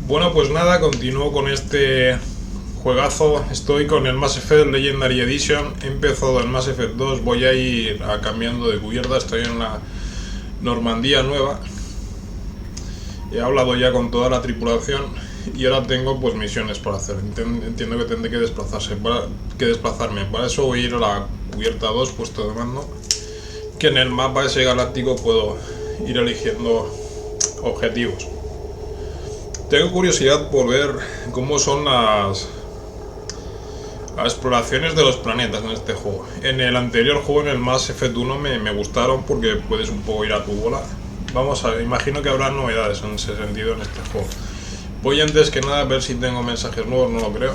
Bueno, pues nada, continúo con este juegazo. Estoy con el Mass Effect Legendary Edition. He empezado el Mass Effect 2. Voy a ir cambiando de cubierta. Estoy en la Normandía nueva. He hablado ya con toda la tripulación y ahora tengo pues misiones por hacer. Entiendo que tendré que desplazarme. Para eso voy a ir a la cubierta 2, puesto de mando, que en el mapa ese galáctico puedo ir eligiendo objetivos. Tengo curiosidad por ver cómo son las exploraciones de los planetas en este juego. En el anterior juego, en el Mass Effect 1, me gustaron porque puedes un poco ir a tu bola. Vamos a ver, imagino que habrá novedades en ese sentido en este juego. Voy antes que nada a ver si tengo mensajes nuevos, no lo creo.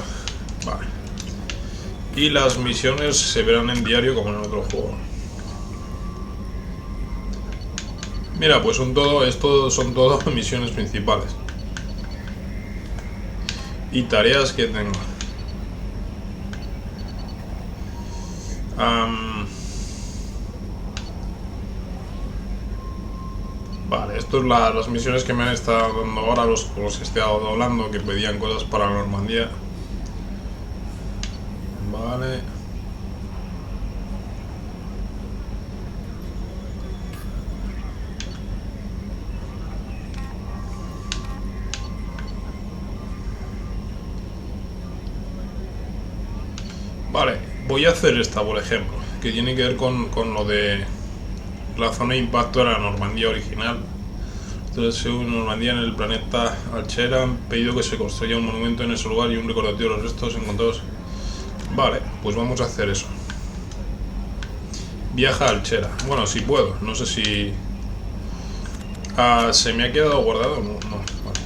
Vale. Y las misiones se verán en diario como en el otro juego. Mira, pues son todo misiones principales. Y tareas que tengo. Vale, esto es las misiones que me han estado dando ahora, los que he estado hablando, que pedían cosas para la Normandía. Vale. Vale, voy a hacer esta, por ejemplo, que tiene que ver con lo de la zona de impacto de la Normandía original. Entonces, según Normandía, en el planeta Alchera, han pedido que se construya un monumento en ese lugar y un recordatorio de los restos encontrados. Vale, pues vamos a hacer eso. Viaja a Alchera. Bueno, si puedo, no sé si... ¿se me ha quedado guardado? No, vale.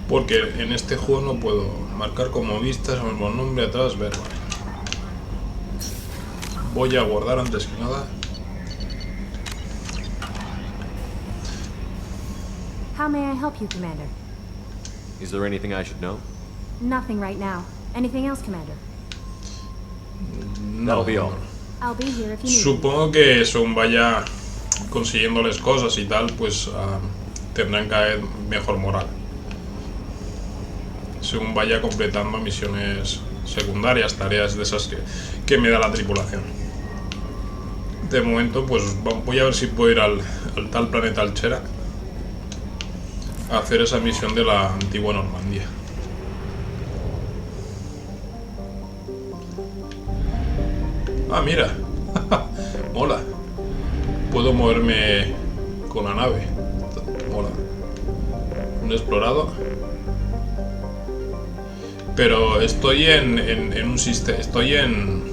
Porque en este juego no puedo marcar como vistas o el nombre atrás, ver. Vale. Voy a guardar antes que nada. How may I help you, Commander? Is there anything I should know? Nothing right now. Anything else, Commander? No. That'll be all. I'll be here if you need me. Supongo que según vaya consiguiéndoles cosas y tal, pues tendrán que haber mejor moral. Según vaya completando misiones secundarias, tareas de esas que me da la tripulación. De momento, pues voy a ver si puedo ir al tal planeta Alchera a hacer esa misión de la antigua Normandía. Ah, mira. Mola. Puedo moverme con la nave. Mola. Un explorador. Pero estoy en un sistema. Estoy en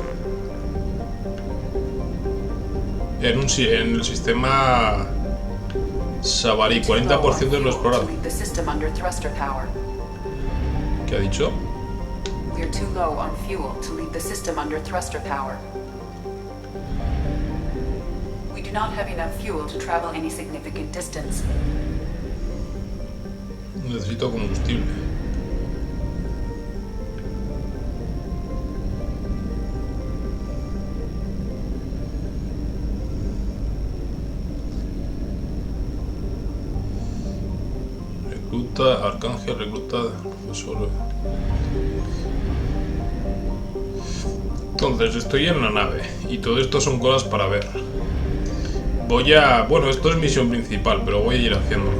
el sistema Savary. 40% de lo explorado. ¿Qué ha dicho? We're too low on fuel to leave the system under thruster power. We do not have enough fuel to travel any significant distance. Necesito combustible. Recluta, Arcángel, recluta, profesor. Entonces estoy en la nave y todo esto son cosas para ver. Bueno, esto es misión principal, pero voy a ir haciéndolo.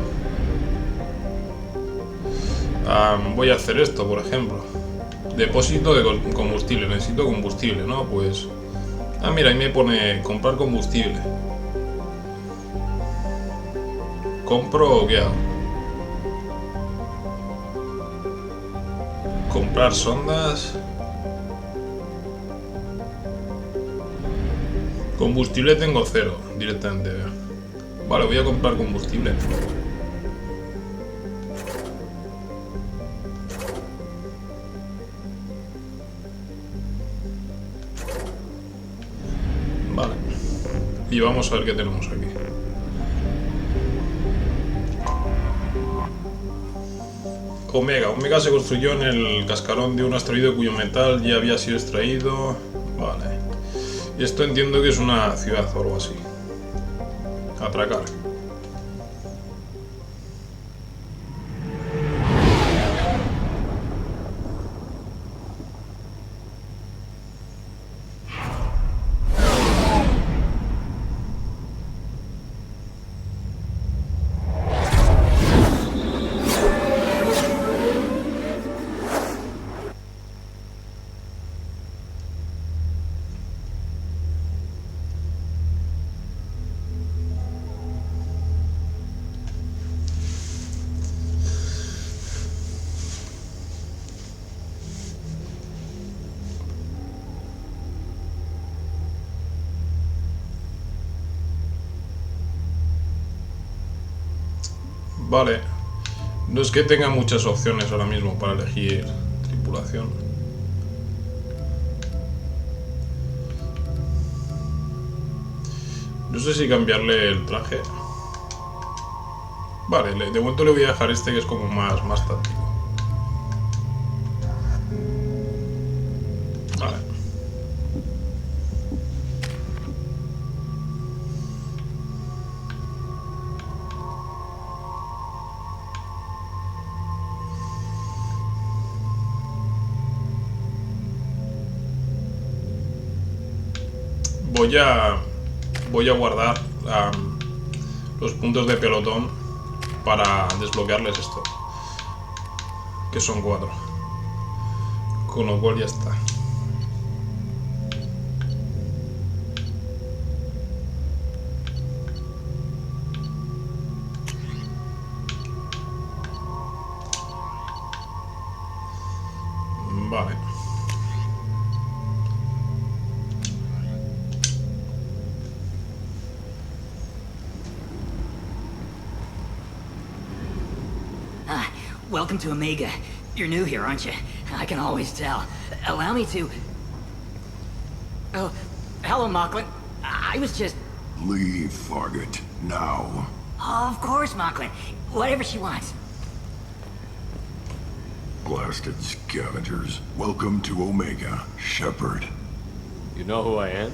Voy a hacer esto, por ejemplo. Depósito de combustible. Necesito combustible, ¿no? Pues... mira, ahí me pone comprar combustible. ¿Compro o qué hago? Comprar sondas. Combustible tengo 0 directamente. Vale, voy a comprar combustible. Vale. Y vamos a ver qué tenemos aquí. Omega se construyó en el cascarón de un asteroide cuyo metal ya había sido extraído. Vale. Esto entiendo que es una ciudad o algo así. Atracar. Vale. No es que tenga muchas opciones ahora mismo para elegir tripulación. No sé si cambiarle el traje. Vale, de momento le voy a dejar este que es como más táctico. Vale. Voy a guardar los puntos de pelotón para desbloquearles esto, que son 4, con lo cual ya está. Vale. Welcome to Omega. You're new here, aren't you? I can always tell. Allow me to... Oh, hello, Mocklin. I was just... Leave, Fargate. Now. Oh, of course, Mocklin. Whatever she wants. Blasted scavengers. Welcome to Omega, Shepard. You know who I am?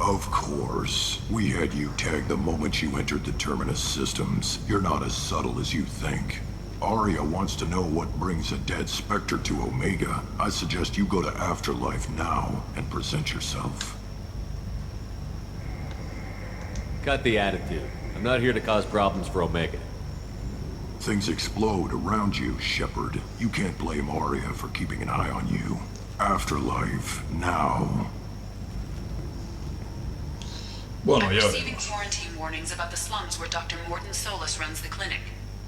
Of course. We had you tagged the moment you entered the Terminus systems. You're not as subtle as you think. Arya wants to know what brings a dead Spectre to Omega. I suggest you go to Afterlife now and present yourself. Cut the attitude. I'm not here to cause problems for Omega. Things explode around you, Shepard. You can't blame Arya for keeping an eye on you. Afterlife now. Bueno, I'm ya receiving veremos. quarantine warnings about the slums where Dr. Morton Solus runs the clinic.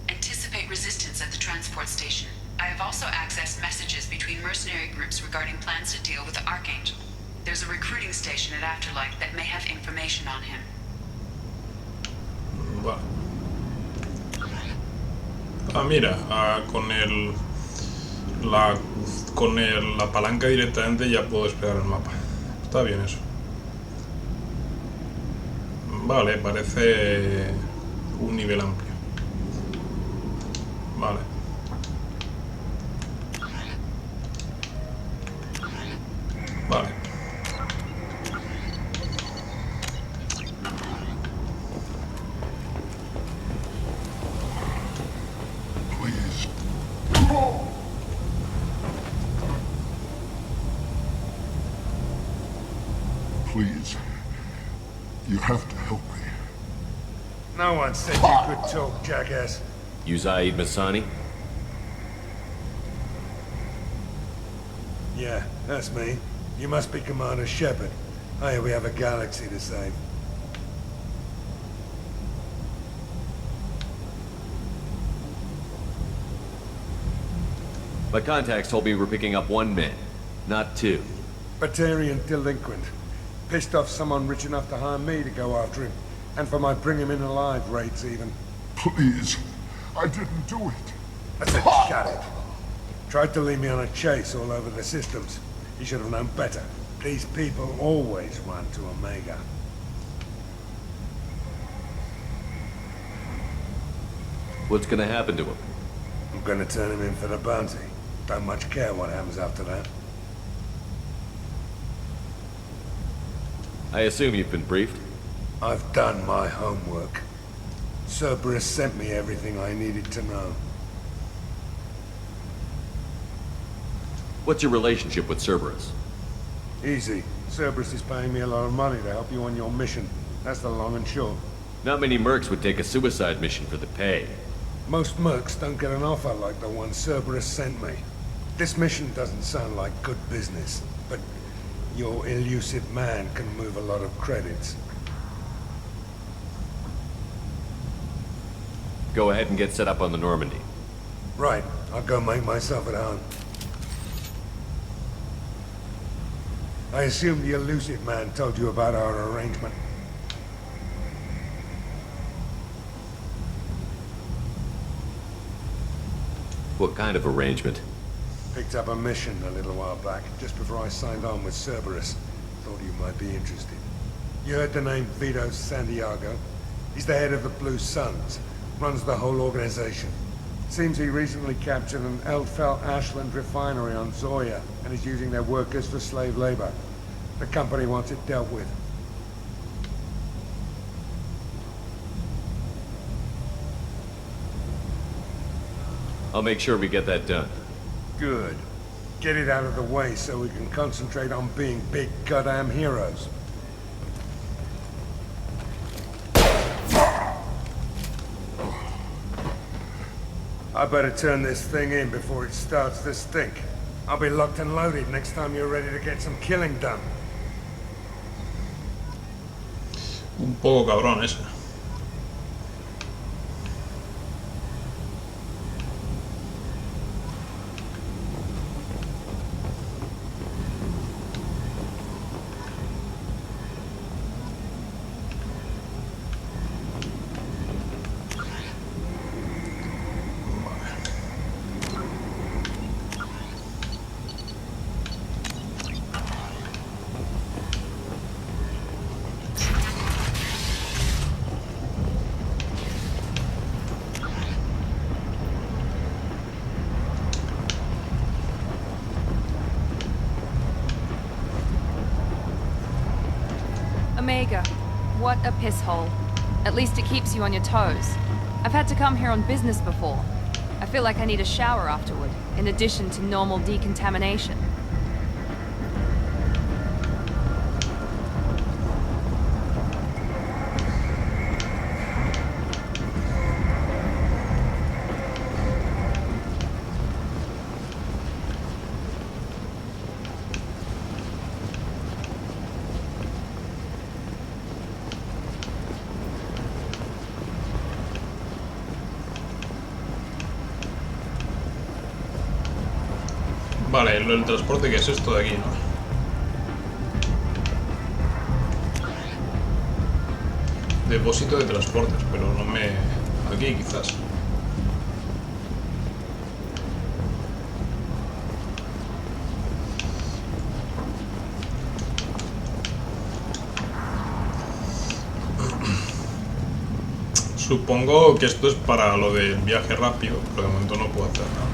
Anticipate resistance at the transport station. I have also accessed messages between mercenary groups regarding plans to deal with the Archangel. There's a recruiting station at Afterlife that may have information on him. Vale. Mira, con la palanca directamente ya puedo desplegar el mapa. Está bien eso. Vale, parece un nivel amplio. Vale. Vale. Please. Please. You have to help me. No one said you could talk, jackass. You Zaid Masani? Yeah, that's me. You must be Commander Shepard. Hey, we have a galaxy to save. My contacts told me we're picking up 1 man, not 2. Batarian delinquent. Pissed off someone rich enough to hire me to go after him. And for my bring him in alive rates even. Please. I didn't do it. I said shut it. Tried to lead me on a chase all over the systems. He should have known better. These people always run to Omega. What's gonna happen to him? I'm gonna turn him in for the bounty. Don't much care what happens after that. I assume you've been briefed? I've done my homework. Cerberus sent me everything I needed to know. What's your relationship with Cerberus? Easy. Cerberus is paying me a lot of money to help you on your mission. That's the long and short. Not many mercs would take a suicide mission for the pay. Most mercs don't get an offer like the one Cerberus sent me. This mission doesn't sound like good business, but your elusive man can move a lot of credits. Go ahead and get set up on the Normandy. Right. I'll go make myself at home. I assume the elusive man told you about our arrangement. What kind of arrangement? Picked up a mission a little while back, just before I signed on with Cerberus. Thought you might be interested. You heard the name Vito Santiago? He's the head of the Blue Suns, runs the whole organization. Seems he recently captured an Eldfell Ashland refinery on Zoya, and is using their workers for slave labor. The company wants it dealt with. I'll make sure we get that done. Good. Get it out of the way so we can concentrate on being big goddamn heroes. I better turn this thing in before it starts to stink. I'll be locked and loaded next time you're ready to get some killing done. Un poco cabrón ese. Omega, what a piss hole. At least it keeps you on your toes. I've had to come here on business before. I feel like I need a shower afterward, in addition to normal decontamination. Vale, el transporte, ¿qué es esto de aquí, no? Depósito de transportes, pero no me... Aquí, quizás. Supongo que esto es para lo del viaje rápido, pero de momento no puedo hacer nada.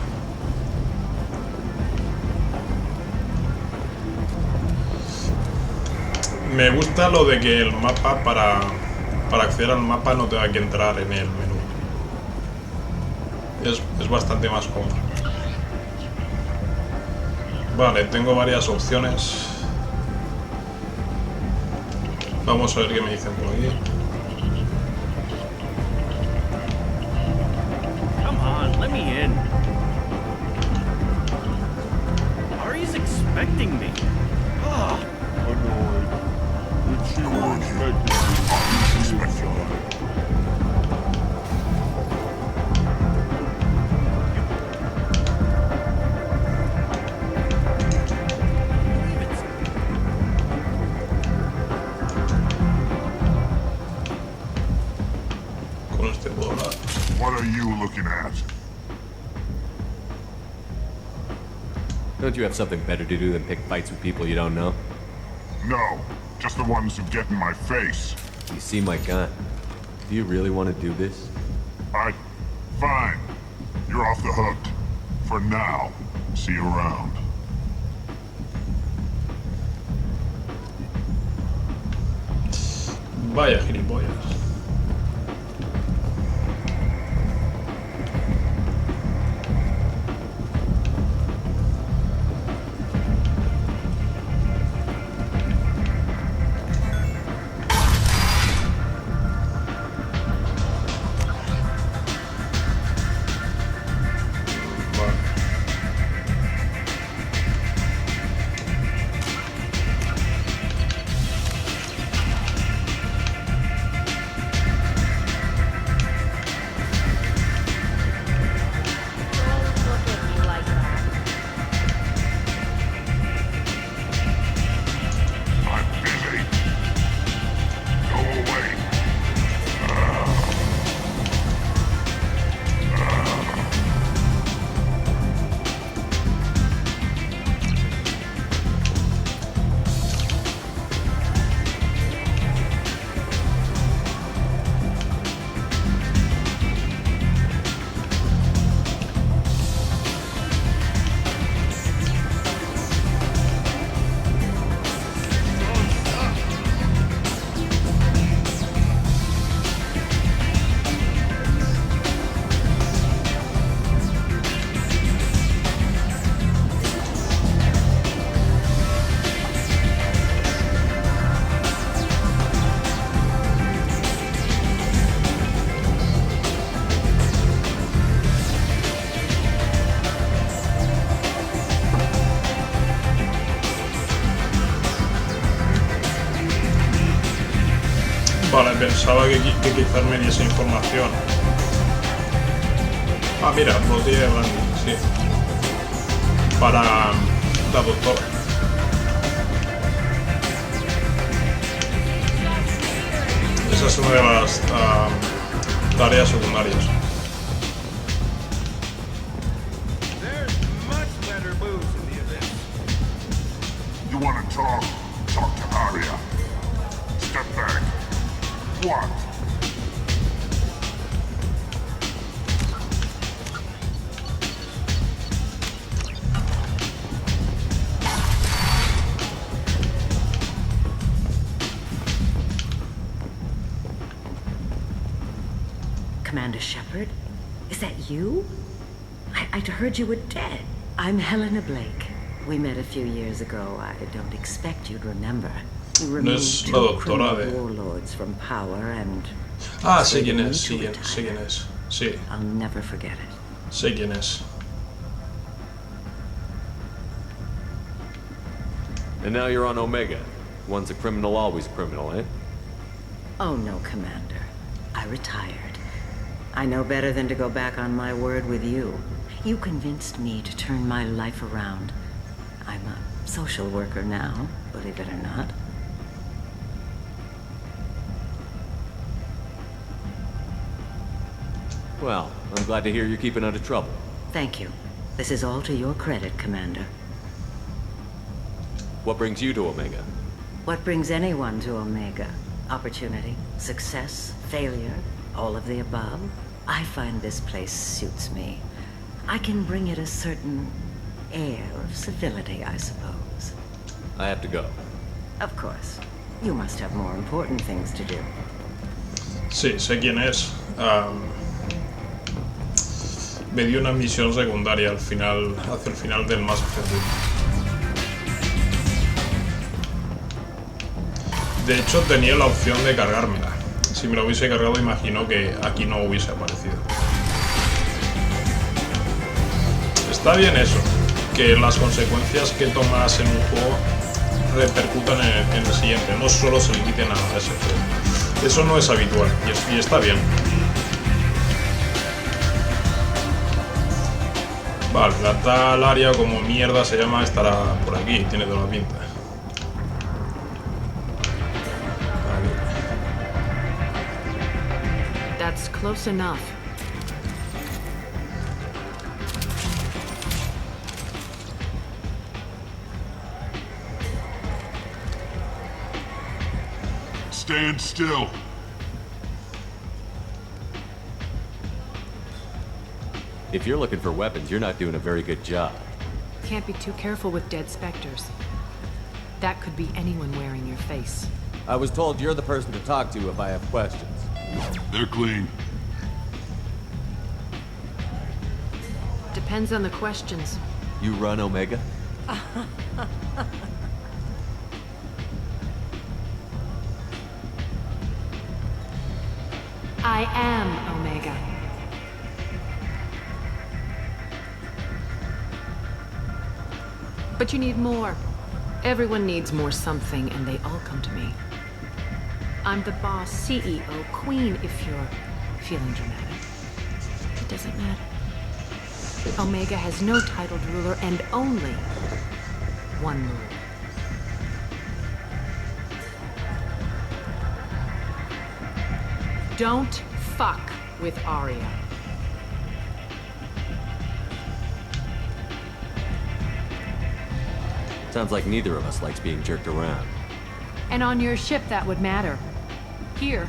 Me gusta lo de que el mapa, para acceder al mapa, no tenga que entrar en el menú. Es bastante más cómodo. Vale, tengo varias opciones. Vamos a ver qué me dicen por aquí. Come on, let me in. Ari's expecting me. Ugh. Annoyed. She was expecting me. Con este puedo hablar. What are you looking at? Don't you have something better to do than pick fights with people you don't know? No, just the ones who get in my face. You seem like God. Do you really want to do this? Fine. You're off the hook. For now. See you around. Vaya gilipollas. Pensaba que quizás me diese información. Ah, mira, botella de brandy, sí. Para la doctora. Esa es una de las tareas secundarias. There's much better booze in the event. You wanna talk? Talk to Arya. Step back. What? Commander Shepard? Is that you? I'd heard you were dead. I'm Helena Blake. We met a few years ago. I don't expect you'd remember. You removed two criminal warlords from power and... Ah, sé quién es, sé quién es. Sí. I'll never forget it. Sé quién es. And now you're on Omega. Once a criminal, always a criminal, eh? Oh no, Commander. I retired. I know better than to go back on my word with you. You convinced me to turn my life around. I'm a social worker now, believe it or not. Well, I'm glad to hear you're keeping out of trouble. Thank you. This is all to your credit, Commander. What brings you to Omega? What brings anyone to Omega? Opportunity, success, failure, all of the above. I find this place suits me. I can bring it a certain air of civility, I suppose. I have to go. Of course. You must have more important things to do. Sí, sé quién es. Me dio una misión secundaria al final, hacia el final del Mass Effect. De hecho, tenía la opción de cargármela. Si me lo hubiese cargado, imagino que aquí no hubiese aparecido. Está bien eso, que las consecuencias que tomas en un juego repercutan en el siguiente, no solo se limiten a ese juego. Eso no es habitual y está bien. Vale, la tal área, como mierda se llama, estará por aquí, tiene toda la pinta. That's close enough. Stand still. If you're looking for weapons, you're not doing a very good job. Can't be too careful with dead specters. That could be anyone wearing your face. I was told you're the person to talk to if I have questions. They're clean. Depends on the questions. You run Omega? I am Omega. But you need more. Everyone needs more something, and they all come to me. I'm the boss, CEO, queen, if you're feeling dramatic. It doesn't matter. Omega has no titled ruler and only one ruler. Don't fuck with Arya. Sounds like neither of us likes being jerked around. And on your ship, that would matter. Here,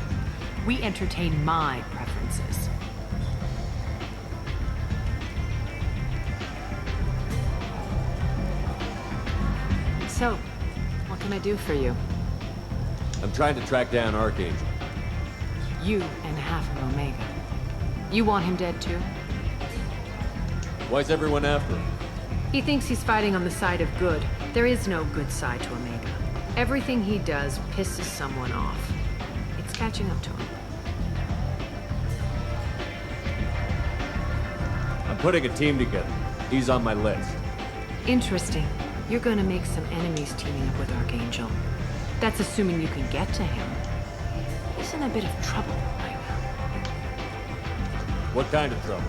we entertain my preferences. So, what can I do for you? I'm trying to track down Archangel. You and half of Omega. You want him dead too? Why's everyone after him? He thinks he's fighting on the side of good. There is no good side to Omega. Everything he does pisses someone off. It's catching up to him. I'm putting a team together. He's on my list. Interesting. You're gonna make some enemies teaming up with Archangel. That's assuming you can get to him. He's in a bit of trouble right now. What kind of trouble?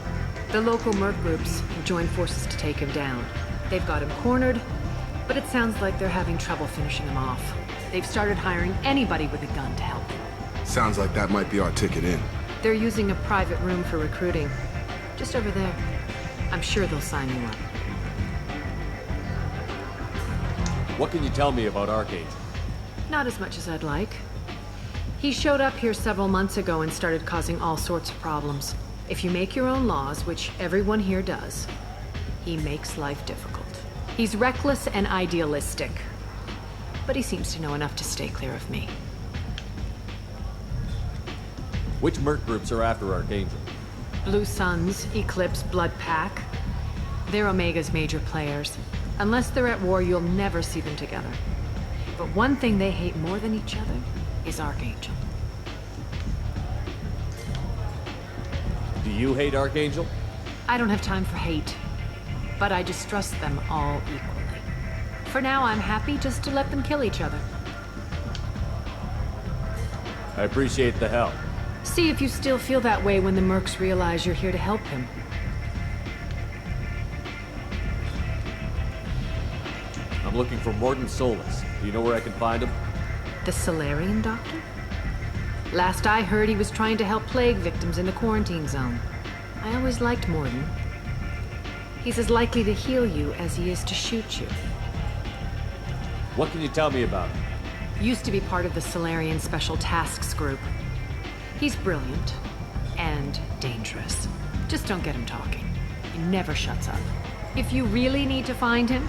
The local merc groups have joined forces to take him down. They've got him cornered, but it sounds like they're having trouble finishing him off. They've started hiring anybody with a gun to help them. Sounds like that might be our ticket in. They're using a private room for recruiting. Just over there. I'm sure they'll sign you up. What can you tell me about Archangel? Not as much as I'd like. He showed up here several months ago and started causing all sorts of problems. If you make your own laws, which everyone here does, he makes life difficult. He's reckless and idealistic. But he seems to know enough to stay clear of me. Which merc groups are after Archangel? Blue Suns, Eclipse, Blood Pack. They're Omega's major players. Unless they're at war, you'll never see them together. But one thing they hate more than each other is Archangel. Do you hate Archangel? I don't have time for hate, but I distrust them all equally. For now, I'm happy just to let them kill each other. I appreciate the help. See if you still feel that way when the mercs realize you're here to help him. I'm looking for Morton Solus. Do you know where I can find him? The Solarian doctor? Last I heard, he was trying to help plague victims in the quarantine zone. I always liked Morton. He's as likely to heal you as he is to shoot you. What can you tell me about him? Used to be part of the Solarian Special Tasks Group. He's brilliant and dangerous. Just don't get him talking. He never shuts up. If you really need to find him,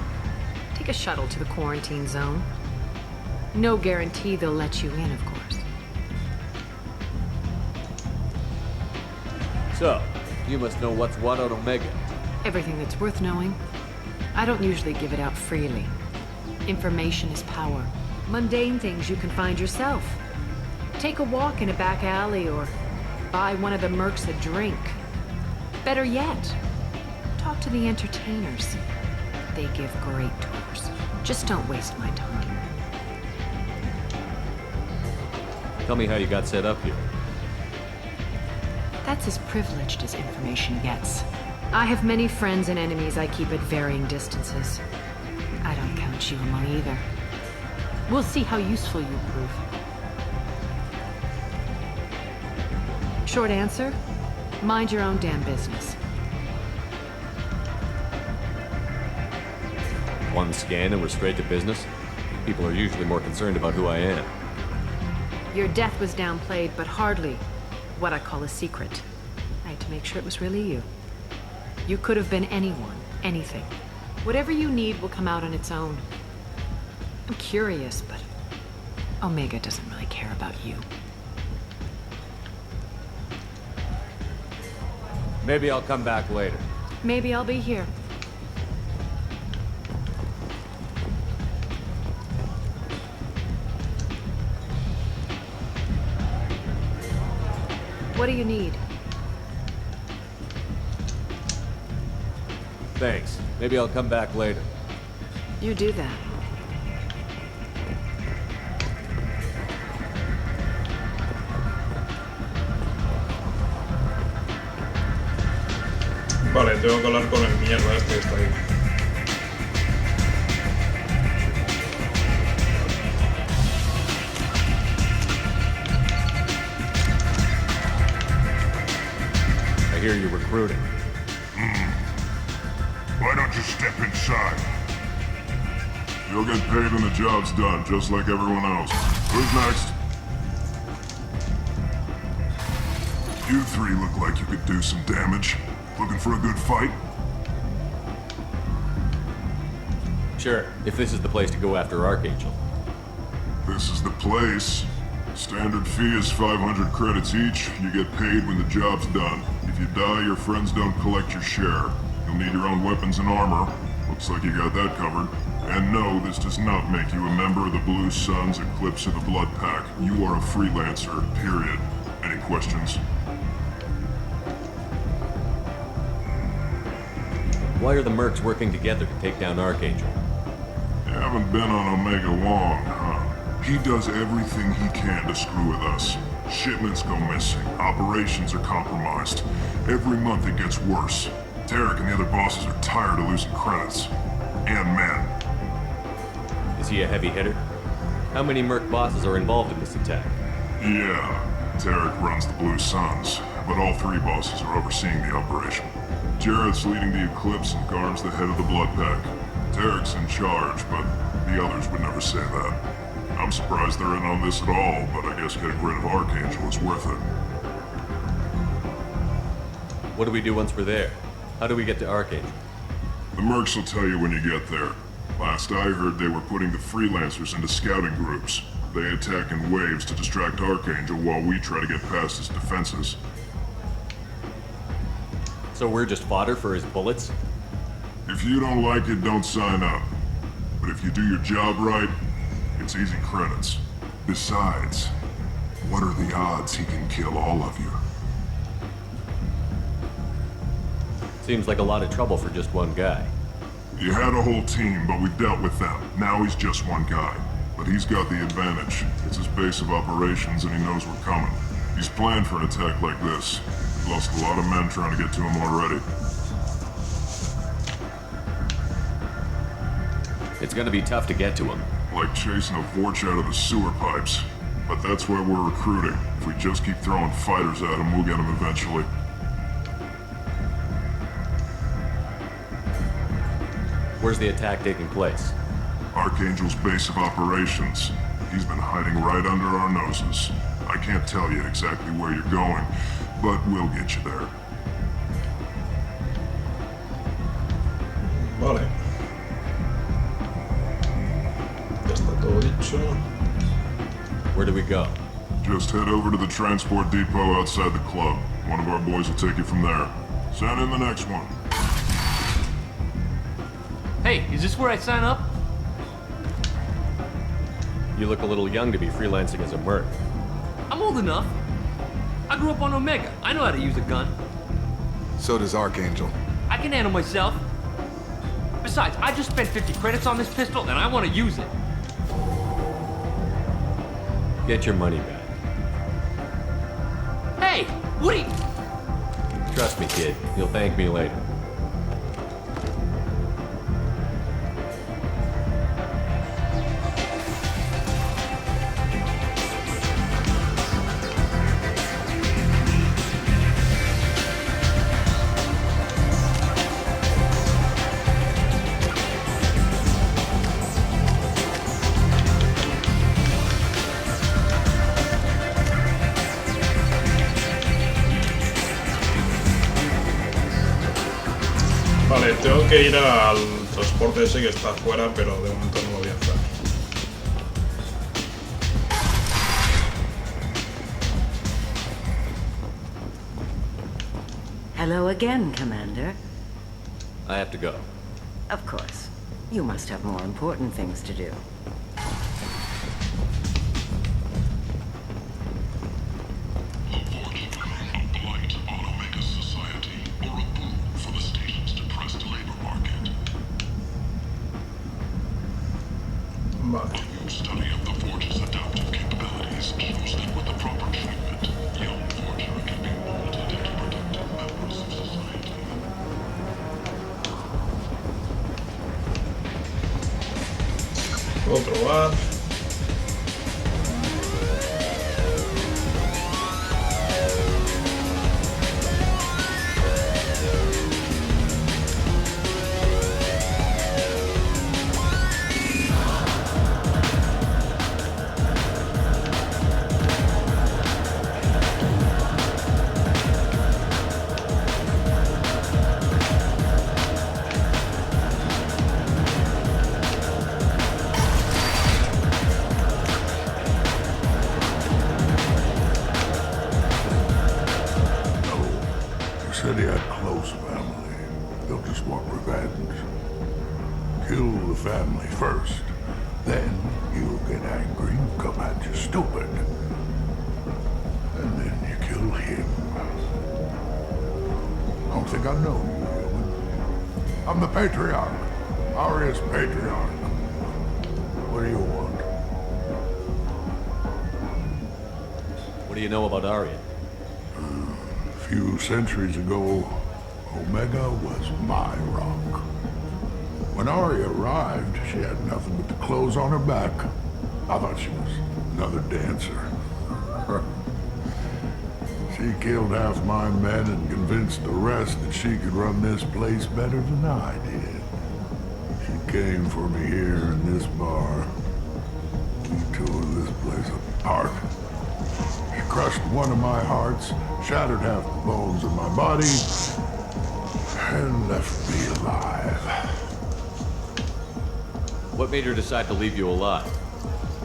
take a shuttle to the quarantine zone. No guarantee they'll let you in, of course. So, you must know what's what on Omega. Everything that's worth knowing. I don't usually give it out freely. Information is power. Mundane things you can find yourself. Take a walk in a back alley or buy one of the mercs a drink. Better yet, talk to the entertainers. They give great tours. Just don't waste my time. Tell me how you got set up here. That's as privileged as information gets. I have many friends and enemies I keep at varying distances. I don't count you among either. We'll see how useful you prove. Short answer, mind your own damn business. One scan and we're straight to business? People are usually more concerned about who I am. Your death was downplayed, but hardly what I call a secret. I had to make sure it was really you. You could have been anyone, anything. Whatever you need will come out on its own. I'm curious, but Omega doesn't really care about you. Maybe I'll come back later. Maybe I'll be here. What do you need? Thanks. Maybe I'll come back later. You do that. Vale, tengo que hablar con el mierda este que está ahí. I hear you're recruiting. Why don't you step inside? You'll get paid when the job's done, just like everyone else. Who's next? You three look like you could do some damage. Looking for a good fight? Sure, if this is the place to go after Archangel. This is the place. Standard fee is 500 credits each. You get paid when the job's done. If you die, your friends don't collect your share. You'll need your own weapons and armor. Looks like you got that covered. And no, this does not make you a member of the Blue Suns, Eclipse, or the Blood Pack. You are a freelancer, period. Any questions? Why are the mercs working together to take down Archangel? You haven't been on Omega long, huh? He does everything he can to screw with us. Shipments go missing. Operations are compromised. Every month it gets worse. Tarek and the other bosses are tired of losing credits. And men. Is he a heavy hitter? How many Merc bosses are involved in this attack? Yeah, Tarek runs the Blue Suns, but all three bosses are overseeing the operation. Jareth's leading the Eclipse and Garm's the head of the Blood Pack. Tarek's in charge, but the others would never say that. I'm surprised they're in on this at all, but I guess getting rid of Archangel is worth it. What do we do once we're there? How do we get to Archangel? The Mercs will tell you when you get there. Last I heard, they were putting the freelancers into scouting groups. They attack in waves to distract Archangel while we try to get past his defenses. So we're just fodder for his bullets? If you don't like it, don't sign up. But if you do your job right, it's easy credits. Besides, what are the odds he can kill all of you? Seems like a lot of trouble for just one guy. You had a whole team, but we dealt with them. Now he's just one guy. But he's got the advantage. It's his base of operations and he knows we're coming. He's planned for an attack like this. We've lost a lot of men trying to get to him already. It's gonna be tough to get to him. Like chasing a Vorch out of the sewer pipes. But that's why we're recruiting. If we just keep throwing fighters at him, we'll get him eventually. Where's the attack taking place? Archangel's base of operations. He's been hiding right under our noses. I can't tell you exactly where you're going, but we'll get you there. Vale. Ya está todo dicho. Where do we go? Just head over to the transport depot outside the club. One of our boys will take you from there. Send in the next one. Hey, is this where I sign up? You look a little young to be freelancing as a merc. I'm old enough. I grew up on Omega. I know how to use a gun. So does Archangel. I can handle myself. Besides, I just spent 50 credits on this pistol and I want to use it. Get your money back. Hey, what are you... Trust me, kid. You'll thank me later. Vale, tengo que ir al transporte ese que está afuera, pero de momento no lo voy a hacer. Hello again, Commander. I have to go. Of course. You must have more important things to do. Vale. Study of the Forge's adaptive capabilities. Stick with the proper treatment. Young Forger can be molded into productive members of society. Puedo probar. Said he had close family. They'll just want revenge. Kill the family first. Then he'll get angry and come at you stupid. And then you kill him. I don't think I know you, human. I'm the Patriarch. Aria's Patriarch. What do you want? What do you know about Arya? A few centuries ago, Omega was my rock. When Arya arrived, she had nothing but the clothes on her back. I thought she was another dancer. She killed half my men and convinced the rest that she could run this place better than I did. She came for me here in this bar. We tore this place apart. She crushed one of my hearts, shattered half the bones in my body, and left me alive. What made her decide to leave you alive?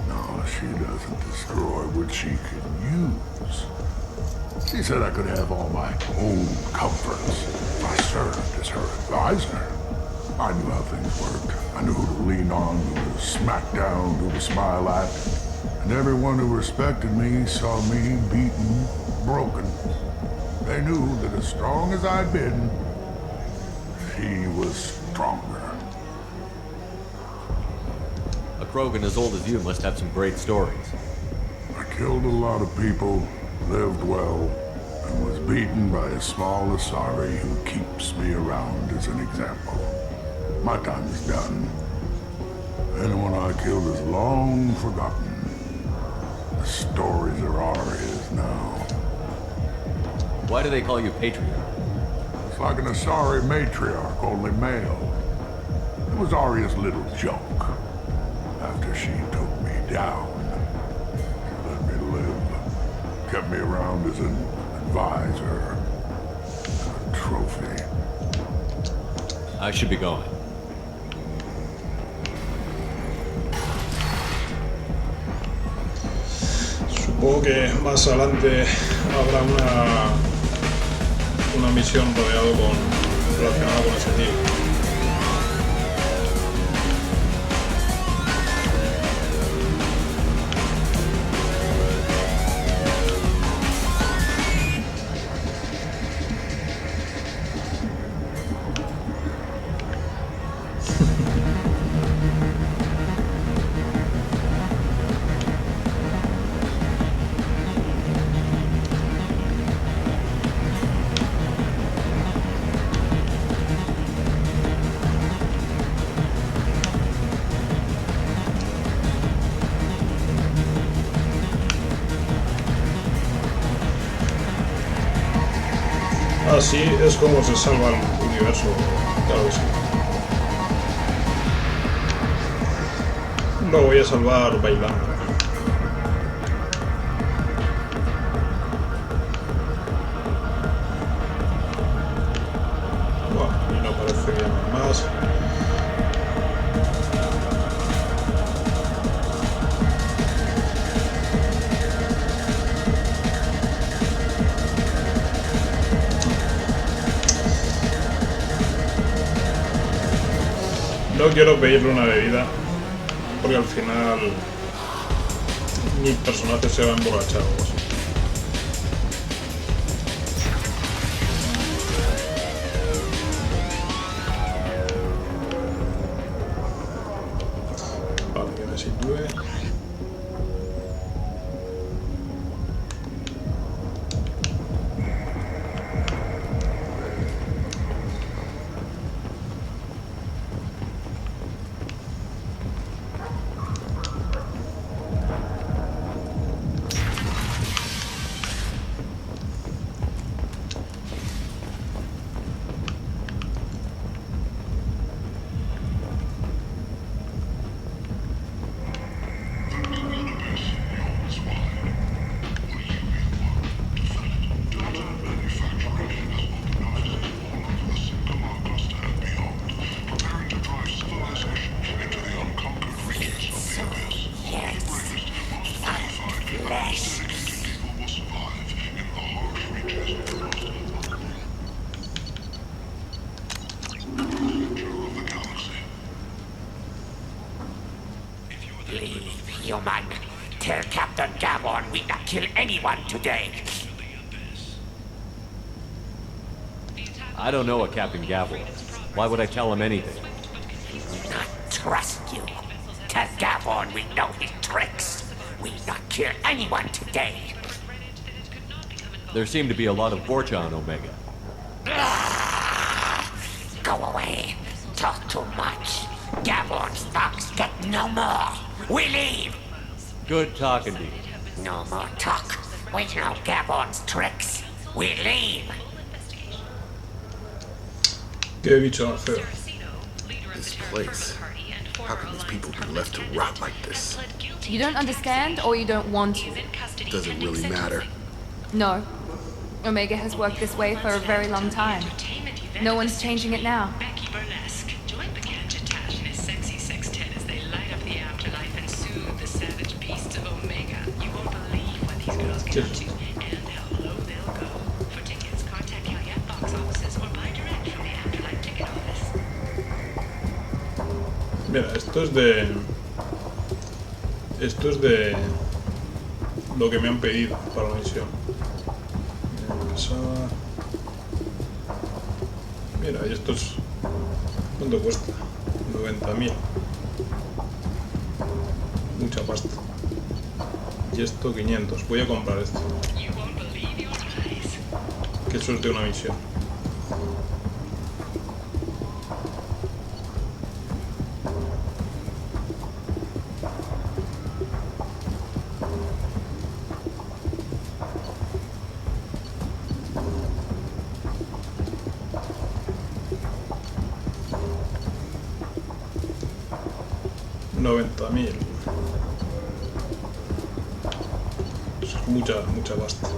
No, she doesn't destroy what she can use. She said I could have all my own comforts if I served as her advisor. I knew how things worked. I knew who to lean on, who to smack down, who to smile at. And everyone who respected me saw me beaten, broken. They knew that as strong as I'd been, she was stronger. A Krogan as old as you must have some great stories. I killed a lot of people, lived well, and was beaten by a small Asari who keeps me around as an example. My time is done. Anyone I killed is long forgotten. The stories are Arya's now. Why do they call you Patriarch? It's like an Asari matriarch, only male. It was Arya's little joke. After she took me down, she let me live. Kept me around as an advisor, a trophy. I should be going. Supongo que más adelante habrá una misión relacionada con ese tío. Así es como se salva el universo, claro que sí. Lo voy a salvar bailando. Bueno, y no parece bien más. No quiero pedirle una bebida, porque al final mi personaje se va a emborrachar o algo así. Vale, que me sitúe. Human, tell Captain Gavon we not kill anyone today. I don't know a Captain Gavon. Why would I tell him anything? Not trust you. Tell Gavon we know his tricks. We not kill anyone today. There seem to be a lot of Borcha on Omega. Go away. Talk too much. Gabon's thugs get no more. We leave. Good talking to you. No more talk. We know Gabon's tricks. We leave. Qué bicho más feo. This place. How can these people be left to rot like this? You don't understand, or you don't want to? Doesn't really matter. No. Omega has worked this way for a very long time. No one's changing it now. Join the Gadgetash and his sexy sextet as they light up the afterlife and soothe the savage beasts of Omega. You won't believe what these girls get up to and how low they'll go. For tickets, contact Calumet box offices or buy direct from the Afterlife ticket office. Mira, esto es de lo que me han pedido para la misión. Mira, y esto es... ¿Cuánto cuesta? 90.000. Mucha pasta. Y esto 500. Voy a comprar esto. Qué suerte una misión. $90.000. Es mucha pasta.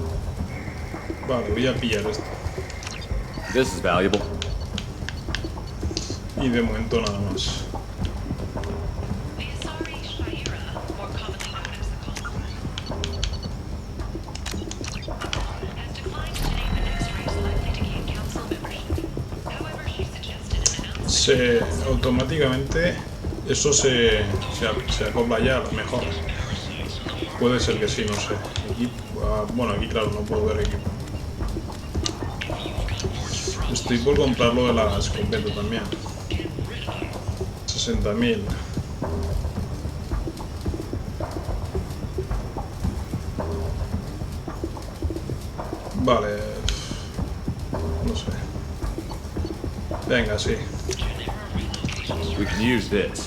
Vale, voy a pillar esto. This is valuable. Y de momento nada más. Automáticamente eso se acopla ya a lo mejor. Puede ser que sí, no sé. Bueno, aquí claro, no puedo ver equipo. Estoy por comprar lo de la escopeta también. 60.000. Vale. No sé. Venga, sí. We can use this.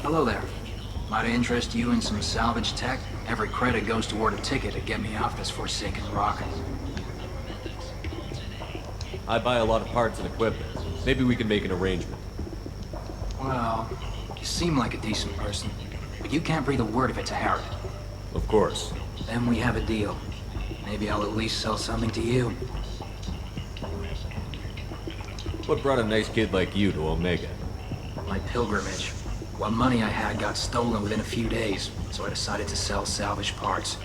Hello there. Might I interest you in some salvage tech? Every credit goes toward a ticket to get me off this forsaken rock. I buy a lot of parts and equipment. Maybe we can make an arrangement. Well, you seem like a decent person, but you can't breathe a word of it to Harrod. Of course. Then we have a deal. Maybe I'll at least sell something to you. What brought a nice kid like you to Omega? My pilgrimage. What money I had got stolen within a few days, so I decided to sell salvage parts.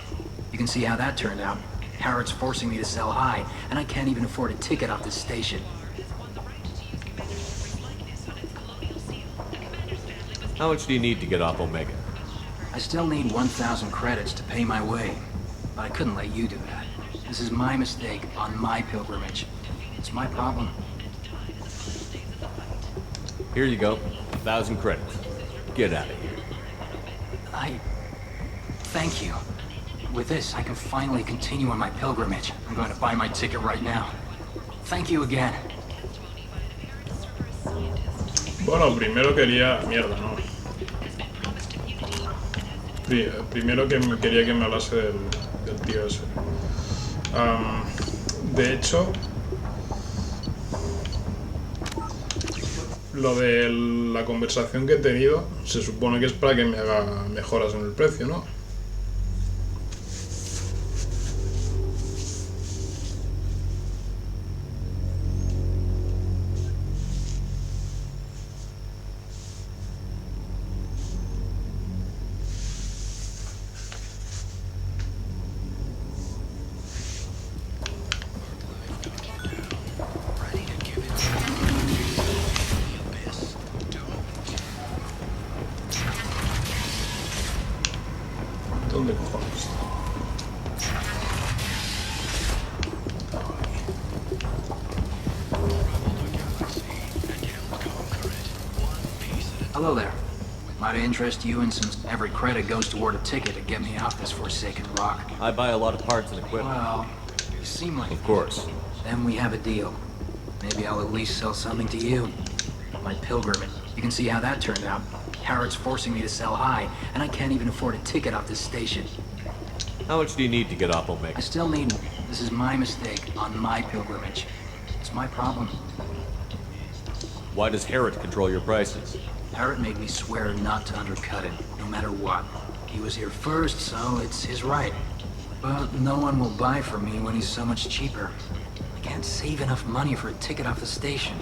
You can see how that turned out. Harrod's forcing me to sell high, and I can't even afford a ticket off this station. How much do you need to get off Omega? I still need 1,000 credits to pay my way, but I couldn't let you do that. This is my mistake on my pilgrimage. It's my problem. Here you go. 1,000 credits. Get out of here. Thank you. With this, I can finally continue on my pilgrimage. I'm going to buy my ticket right now. Thank you again. Bueno, primero quería... Mierda, no. Primero que quería que me hablase del tío ese. De hecho... Lo de la conversación que he tenido se supone que es para que me haga mejoras en el precio, ¿no? ¿Dónde cojones está? Hello there. Might I interest you in some... Every credit goes toward a ticket to get me off this forsaken rock. I buy a lot of parts and equipment. Well, you seem like... Of course. Then we have a deal. Maybe I'll at least sell something to you. My pilgrimage. You can see how that turned out. Harrod's forcing me to sell high, and I can't even afford a ticket off this station. How much do you need to get off Omega? I still need... This is my mistake on my pilgrimage. It's my problem. Why does Harrod control your prices? Harrod made me swear not to undercut him, no matter what. He was here first, so it's his right. But no one will buy from me when he's so much cheaper. I can't save enough money for a ticket off the station.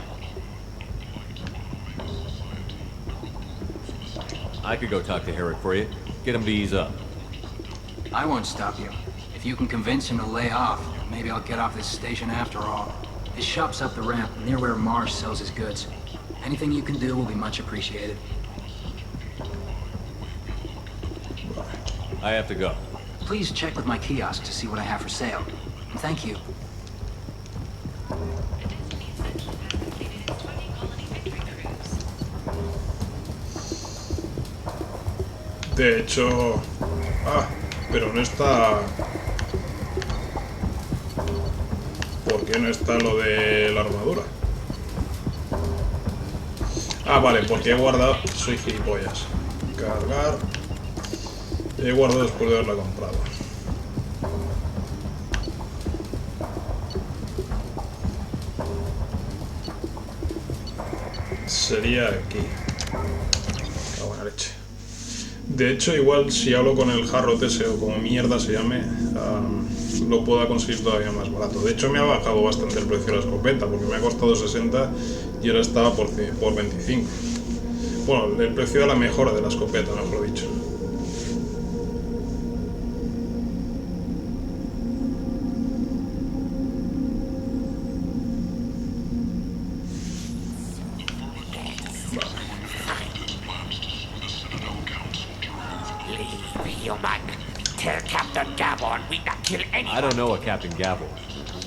I could go talk to Harrod for you. Get him to ease up. I won't stop you. If you can convince him to lay off, maybe I'll get off this station after all. His shop's up the ramp, near where Marsh sells his goods. Anything you can do will be much appreciated. I have to go. Please check with my kiosk to see what I have for sale. And thank you. De hecho... Ah, pero no está... ¿Por qué no está lo de la armadura? Ah, vale, porque he guardado... Soy gilipollas. Cargar... He guardado después de haberla comprado. Sería aquí. La buena leche. De hecho, igual si hablo con el Harrod ese o como mierda se llame, lo pueda conseguir todavía más barato. De hecho, me ha bajado bastante el precio de la escopeta, porque me ha costado 60 y ahora estaba por 25. Bueno, el precio de la mejora de la escopeta, mejor dicho. I don't know a Captain Gavel.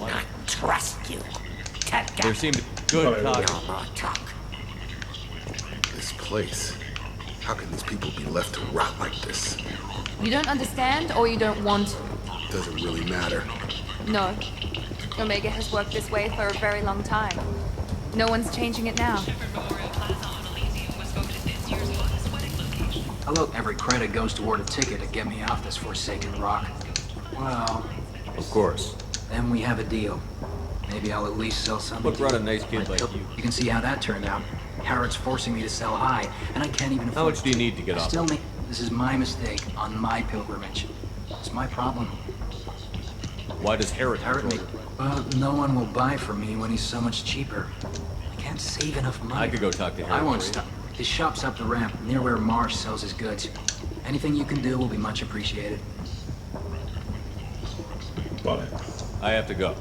Not trust you. Tell There seemed good talk. No more talk. This place. How can these people be left to rot like this? You don't understand or you don't want to? Doesn't really matter. No. Omega has worked this way for a very long time. No one's changing it now. Hello. Every credit goes toward a ticket to get me off this forsaken rock. Well... Of course. Then we have a deal. Maybe I'll at least sell something. What brought a nice kid like you? You can see how that turned out. Harrod's forcing me to sell high, and I can't even afford... How much do you need to get off? Still, this is my mistake on my pilgrimage. It's my problem. Why does Harrod me? Well, no one will buy from me when he's so much cheaper. I can't save enough money. I could go talk to Harrod. I won't stop. His shop's up the ramp, near where Marsh sells his goods. Anything you can do will be much appreciated. Vale. I have to go.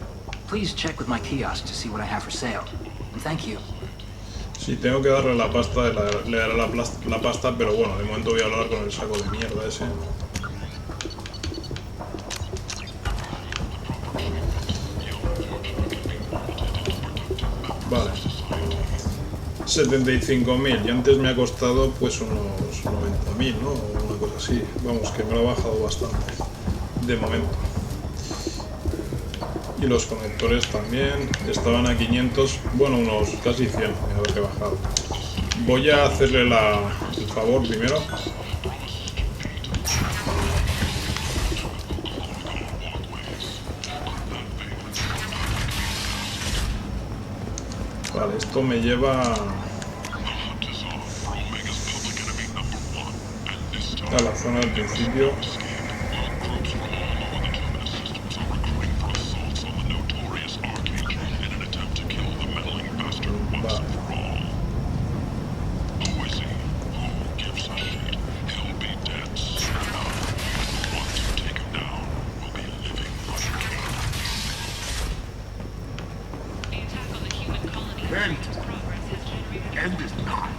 Please check with my kiosk to see what I have for sale. And thank you. Sí, tengo que darle la pasta, le daré la pasta, pero bueno, de momento voy a hablar con el saco de mierda ese. Vale. 75.000 y antes me ha costado pues unos 90.000, ¿no? O una cosa así. Vamos, que me lo ha bajado bastante. De momento. Y los conectores también estaban a 500, bueno, unos casi 100, me habré bajado. Voy a hacerle el favor primero. Vale, esto me lleva a la zona del principio. End is not.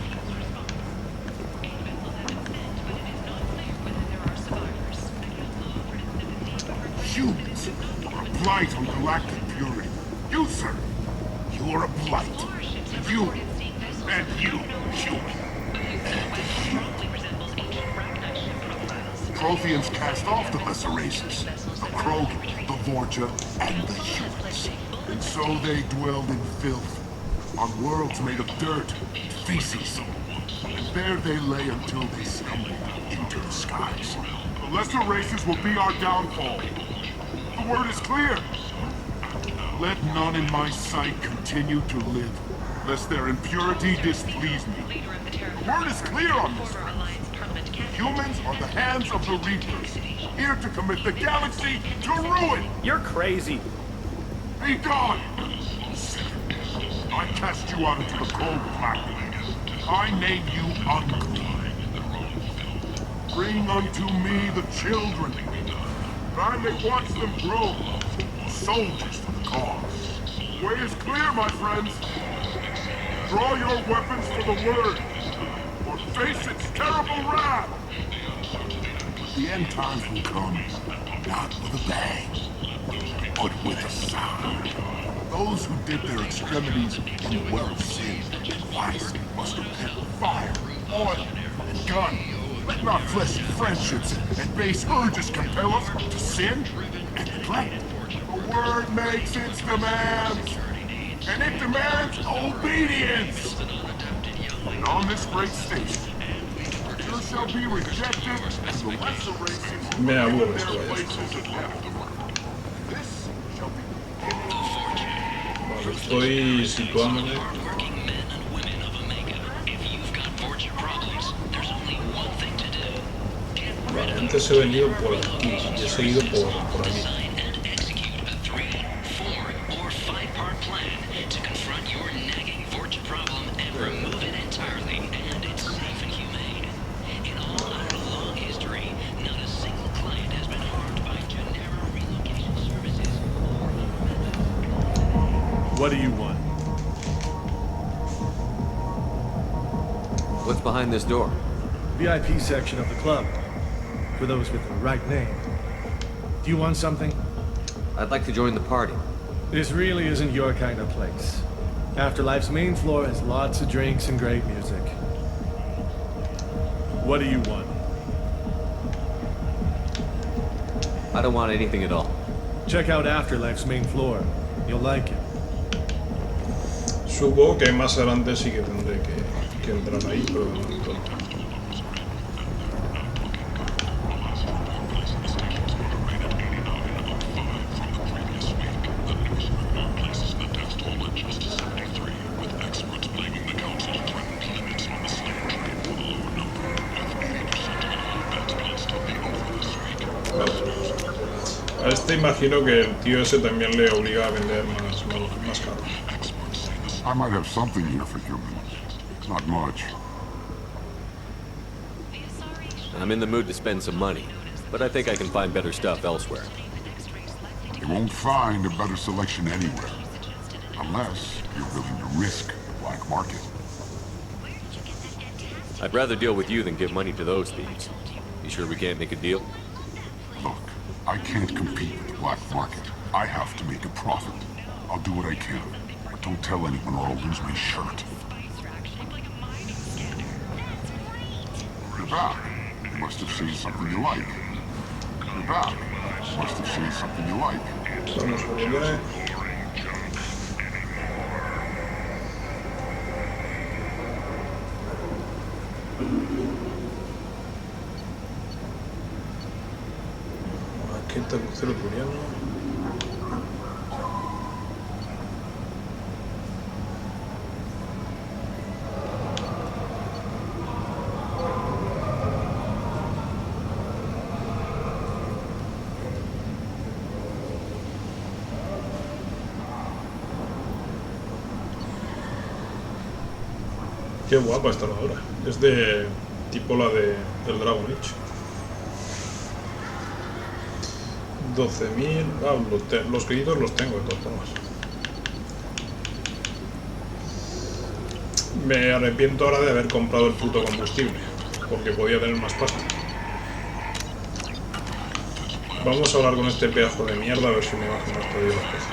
Humans are a blight on galactic purity. You, sir, you are a blight. You, and you, human. Protheans cast off the lesser races, the Krogan, the Vorcha, and the humans. And so they dwelled in filth, on worlds made of dirt and feces. And there they lay until they stumbled into the skies. The lesser races will be our downfall. The word is clear. Let none in my sight continue to live, lest their impurity displease me. The word is clear on this. Humans are the hands of the Reapers, here to commit the galaxy to ruin! You're crazy. Be gone! I cast you out into the cold blackness. I name you unclean. Bring unto me the children, that I may watch them grow, soldiers for the cause. The way is clear, my friends. Draw your weapons for the word, or face its terrible wrath. The end times will come, not with a bang, but with a sound. Those who dip their extremities in the well of sin and vice must repent with fire, oil, and gun. Let not fleshy friendships and base urges compel us to sin and neglect. The word makes its demands, and it demands obedience. And on this great station, you shall be rejected, and the lesser races will be in their places of heaven. This shall be Vale, estoy situándome. Vale, antes he venido por aquí y he seguido por aquí. What do you want? What's behind this door? VIP section of the club. For those with the right name. Do you want something? I'd like to join the party. This really isn't your kind of place. Afterlife's main floor has lots of drinks and great music. What do you want? I don't want anything at all. Check out Afterlife's main floor. You'll like it. Supongo que más adelante sí que tendré que entrar ahí, pero de momento no. A este imagino que el tío ese también le obliga a vender más caro. I might have something here for humans. Not much. I'm in the mood to spend some money, but I think I can find better stuff elsewhere. You won't find a better selection anywhere. Unless you're willing to risk the black market. I'd rather deal with you than give money to those thieves. You sure we can't make a deal? Look, I can't compete with the black market. I have to make a profit. I'll do what I can. But don't tell anyone or I'll lose my shirt. You're back. You must have seen something you like. You're back. You must have seen something you like. Vamos por allá. Aquí está el crucero turiano. Qué guapa esta armadura. Es de tipo la del Dragon Age. 12.000. Ah, los créditos los tengo de todas formas. Me arrepiento ahora de haber comprado el puto combustible, porque podía tener más pasta. Vamos a hablar con este pedazo de mierda a ver si me baja más todavía las cosas.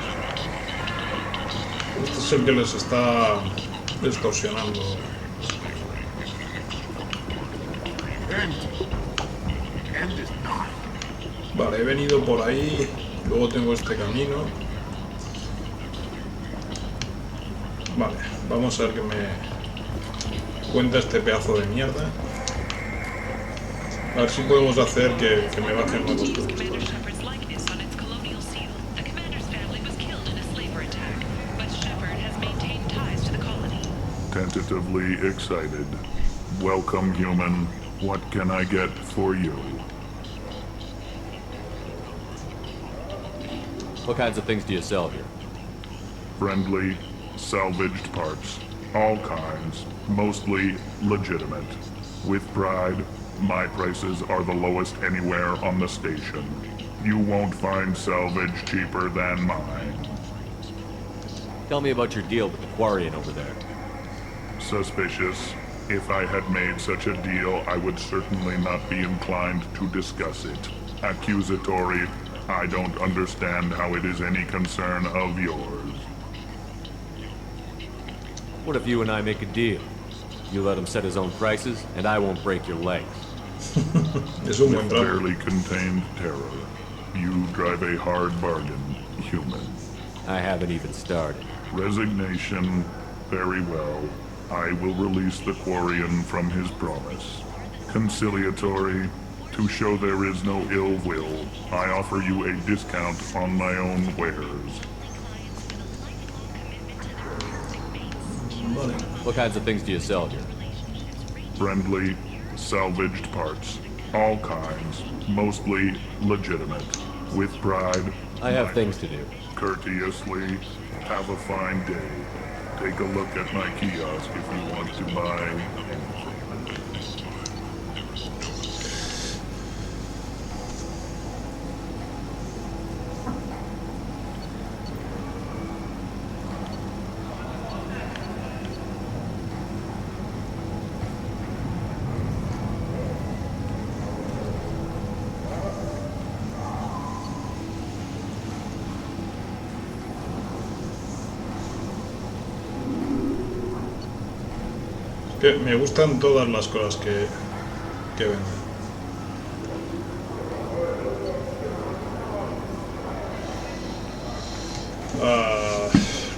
Este es el que les está extorsionando. Vale, he venido por ahí, luego tengo este camino. Vale, vamos a ver qué me cuenta este pedazo de mierda. A ver si podemos hacer que me bajen nuevos productos. Tentatively excited. Welcome, human. What can I get for you? What kinds of things do you sell here? Friendly, salvaged parts. All kinds. Mostly legitimate. With pride, my prices are the lowest anywhere on the station. You won't find salvage cheaper than mine. Tell me about your deal with the Quarian over there. Suspicious. If I had made such a deal, I would certainly not be inclined to discuss it. Accusatory. I don't understand how it is any concern of yours. What if you and I make a deal? You let him set his own prices, and I won't break your legs. With barely contained terror, you drive a hard bargain, human. I haven't even started. Resignation. Very well. I will release the Quarian from his promise. Conciliatory. To show there is no ill will, I offer you a discount on my own wares. What kinds of things do you sell here? Friendly, salvaged parts. All kinds. Mostly legitimate. With pride. I have things to do. Courteously. Have a fine day. Take a look at my kiosk if you want to buy anything. Que me gustan todas las cosas que venden.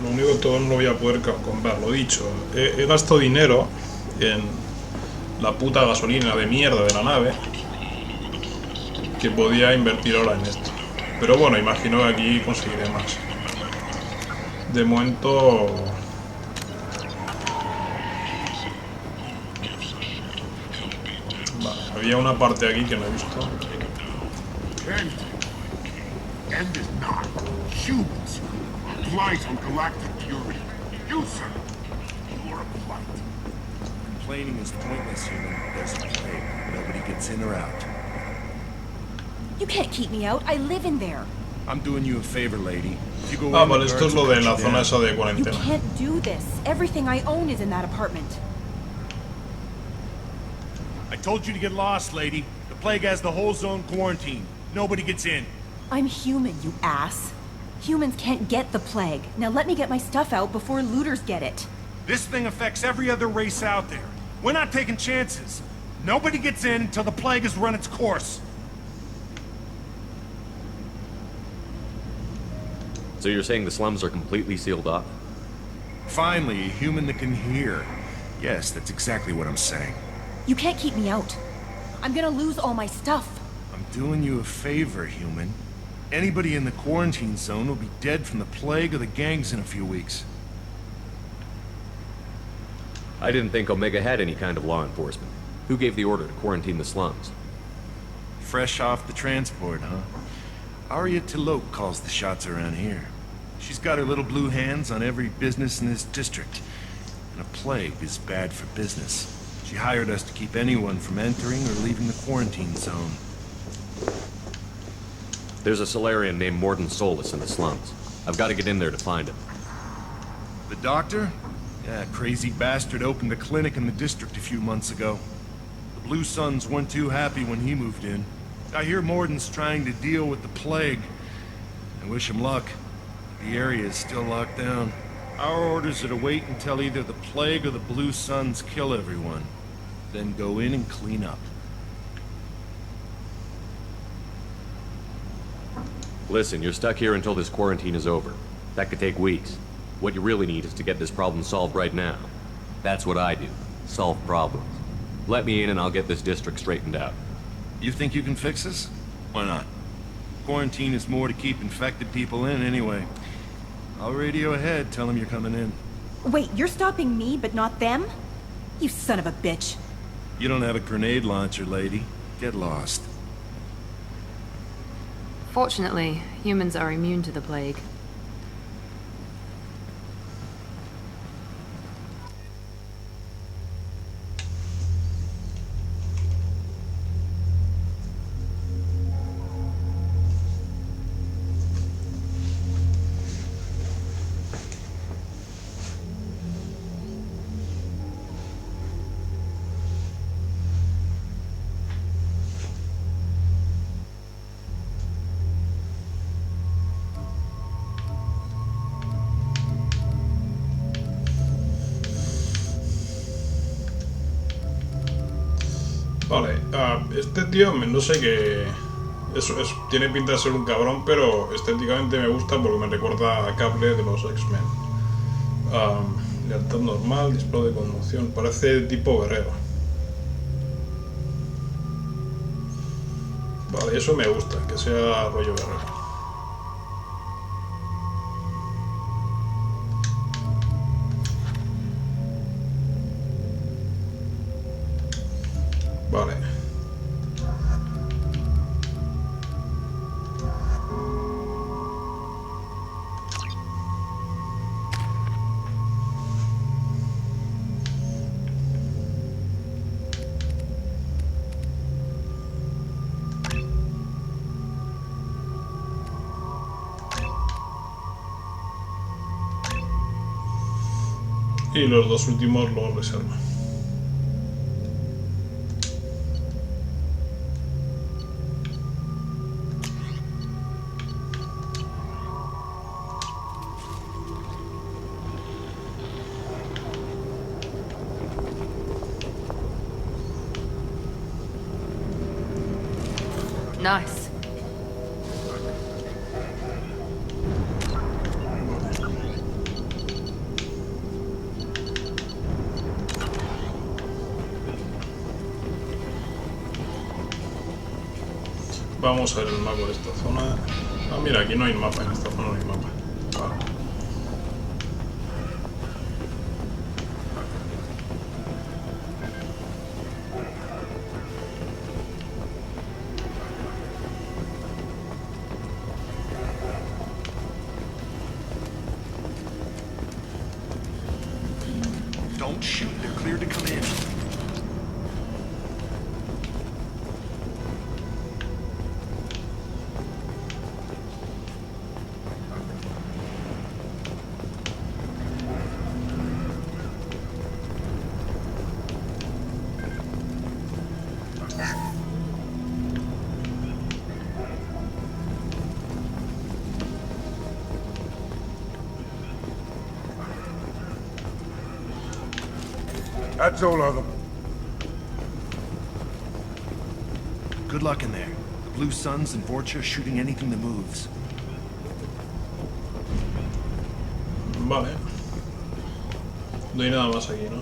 Lo único que todo no lo voy a poder comprar, lo dicho. He gastado dinero en la puta gasolina de mierda de la nave, que podía invertir ahora en esto. Pero bueno, imagino que aquí conseguiré más. De momento... Había una parte aquí que no he visto. End is not. Humans. Lies on galactic purity. You, sir. You are a blight. Complaining is pointless, human. There's a plague. Nobody gets in or out. You can't keep me out. I live in there. I'm doing you a favor, lady. If you go Vale, esto es lo de la zona esa de You cuarentena. can't do this. Everything I own is in that apartment. I told you to get lost, lady. The plague has the whole zone quarantined. Nobody gets in. I'm human, you ass. Humans can't get the plague. Now let me get my stuff out before looters get it. This thing affects every other race out there. We're not taking chances. Nobody gets in until the plague has run its course. So you're saying the slums are completely sealed off? Finally, a human that can hear. Yes, that's exactly what I'm saying. You can't keep me out. I'm gonna lose all my stuff. I'm doing you a favor, human. Anybody in the quarantine zone will be dead from the plague or the gangs in a few weeks. I didn't think Omega had any kind of law enforcement. Who gave the order to quarantine the slums? Fresh off the transport, huh? Arya Tilok calls the shots around here. She's got her little blue hands on every business in this district. And a plague is bad for business. She hired us to keep anyone from entering or leaving the quarantine zone. There's a Solarian named Morden Solus in the slums. I've got to get in there to find him. The doctor? Yeah, crazy bastard opened a clinic in the district a few months ago. The Blue Suns weren't too happy when he moved in. I hear Morden's trying to deal with the plague. I wish him luck. The area is still locked down. Our orders are to wait until either the plague or the Blue Suns kill everyone. Then go in and clean up. Listen, you're stuck here until this quarantine is over. That could take weeks. What you really need is to get this problem solved right now. That's what I do. Solve problems. Let me in and I'll get this district straightened out. You think you can fix this? Why not? Quarantine is more to keep infected people in anyway. I'll radio ahead, tell them you're coming in. Wait, you're stopping me, but not them? You son of a bitch. You don't have a grenade launcher, lady. Get lost. Fortunately, humans are immune to the plague. Vale, este tío no sé qué... tiene pinta de ser un cabrón, pero estéticamente me gusta porque me recuerda a Cable de los X-Men. Lealtad normal, disparo de conmoción, parece tipo guerrero. Vale, eso me gusta, que sea rollo guerrero. Vale. Y los dos últimos los reservo. Nice. Vamos a ver el mapa de esta zona. Ah, mira, aquí no hay mapa, en esta zona no hay mapa. Vale. Don't shoot, they're cleared to come in. That's all of them. Good luck in there. The Blue Suns and Vorcha shooting anything that moves. Vale. No hay nada más aquí, ¿no?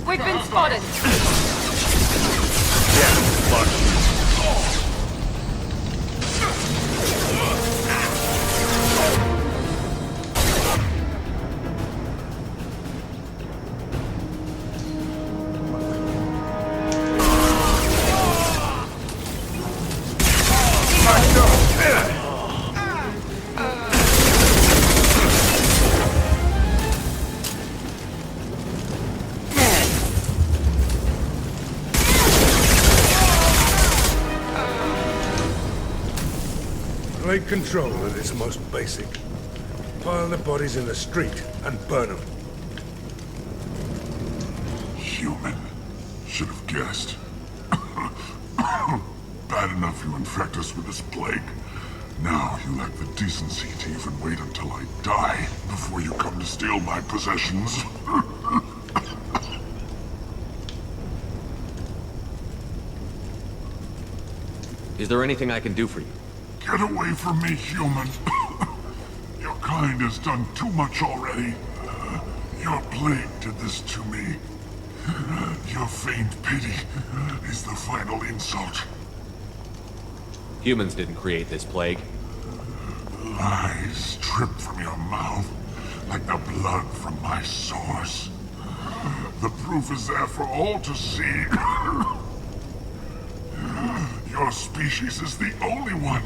We've been spotted. Yeah, fuck. Take control of this most basic. Pile the bodies in the street and burn them. Human. Should have guessed. Bad enough you infect us with this plague. Now you lack the decency to even wait until I die before you come to steal my possessions. Is there anything I can do for you? Get away from me, human. Your kind has done too much already. Your plague did this to me. Your feigned pity is the final insult. Humans didn't create this plague. Lies drip from your mouth like the blood from my sores. The proof is there for all to see. Your species is the only one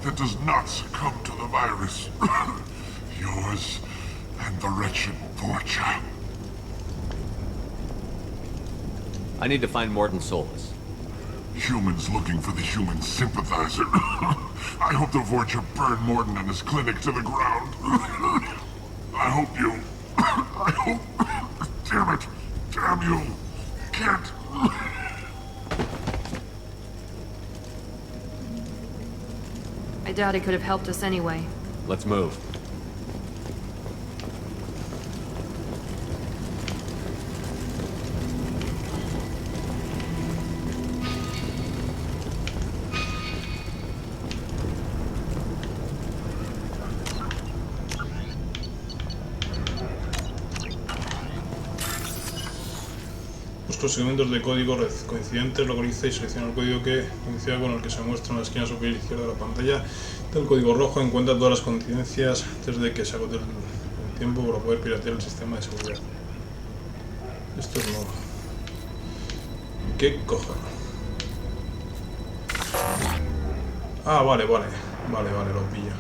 that does not succumb to the virus. Yours and the wretched Portia. I need to find Morton Solus. Humans looking for the human sympathizer. I hope the Vorcha burned Morton and his clinic to the ground. I hope you... I hope... Damn it. Damn you. Can't... I doubt he could have helped us anyway. Let's move. Busca segmentos de código coincidentes, localiza y selecciona el código que coincida con el que se muestra en la esquina superior izquierda de la pantalla. Del código rojo encuentra todas las coincidencias antes de que se agote el tiempo para poder piratear el sistema de seguridad. Esto es nuevo. ¿Qué cojones? Ah, vale, lo pillo.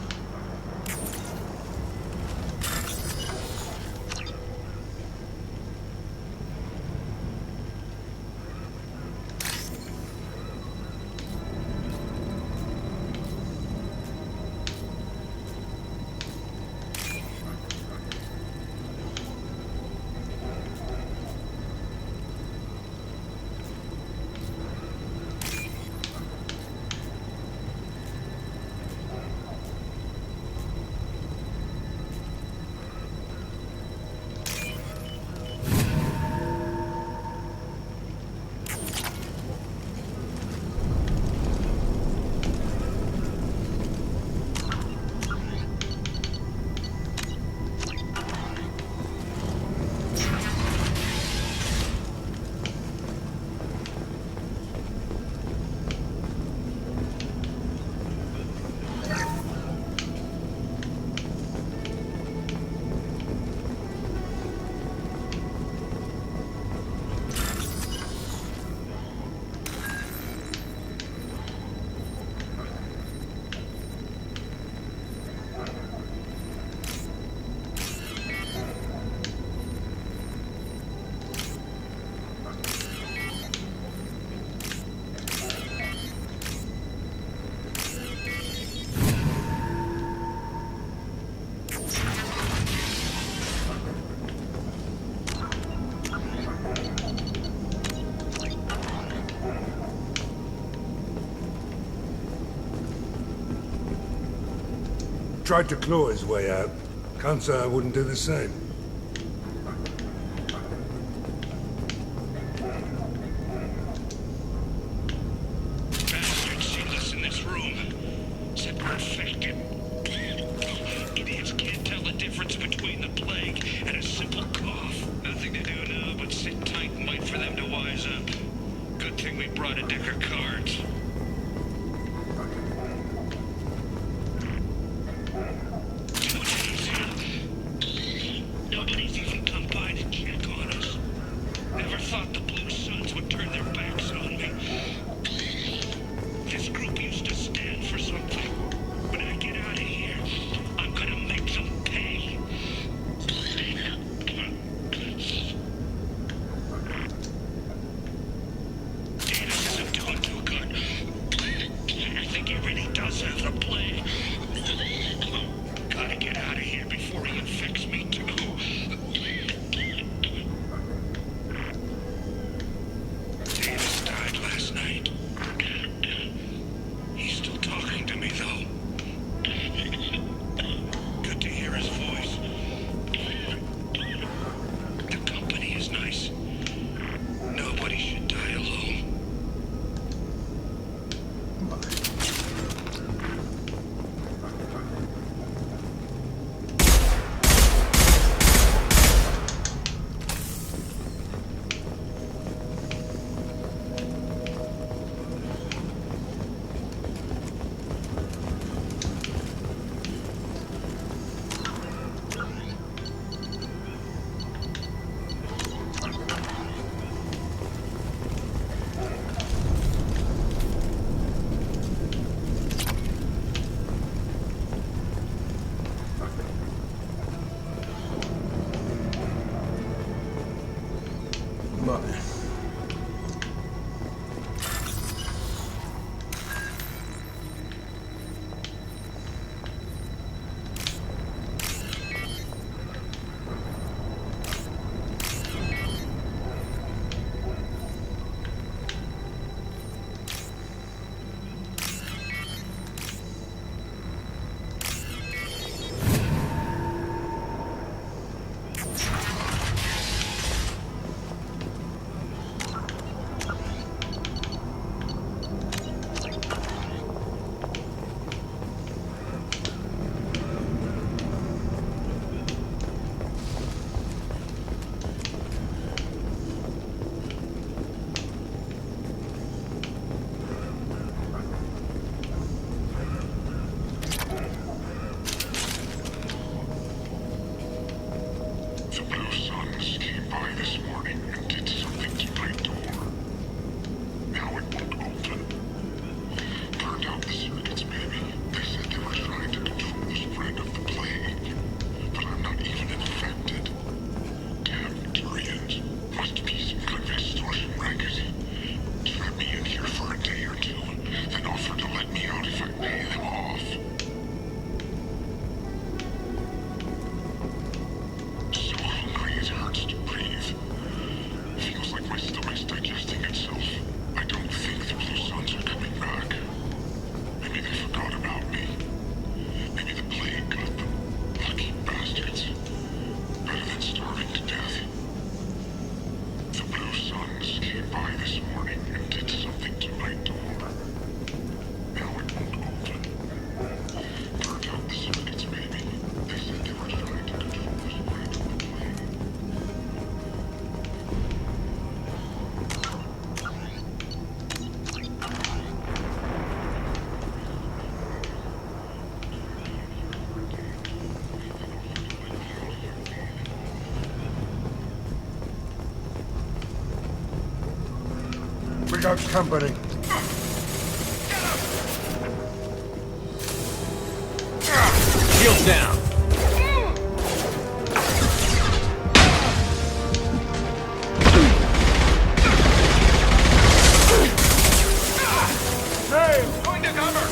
Tried to claw his way out. Can't say I wouldn't do the same. Bastards sealed us in this room. Said we're infected. Idiots can't tell the difference between the plague and a simple cough. Nothing to do now but sit tight and wait for them to wise up. Good thing we brought a deck of cards. Nobody's even come by to check on us. Never thought the Blue Suns would turn their backs on me. This group used to stand for something. When I get out of here, I'm gonna make them pay. Davis isn't doing too good. I think he really does have the plague. Gotta get out of here before he infects me too. Vale. We got company. Shields down. Hey, going to cover.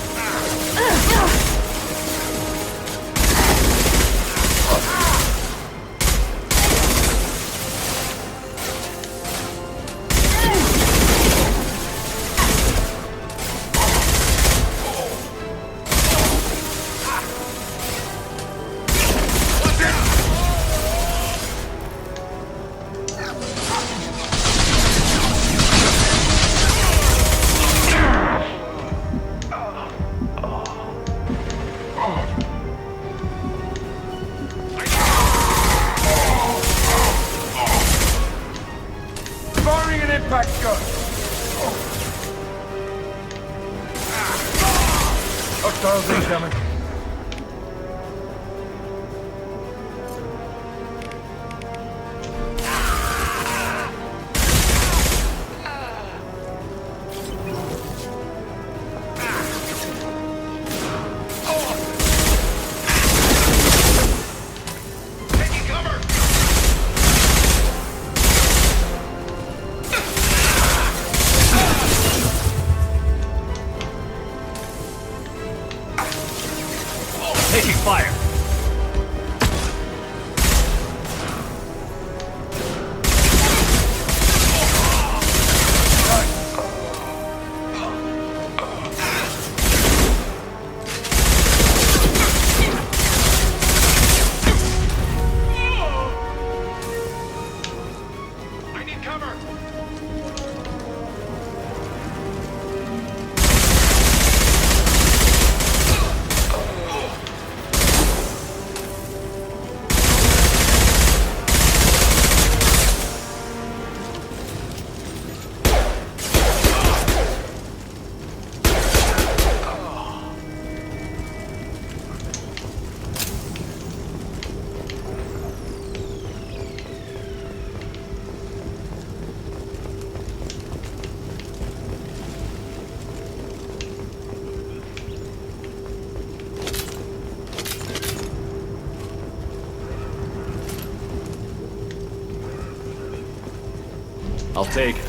Firing an impact gun. Hostiles incoming. Taking fire. I need cover. I'll take it.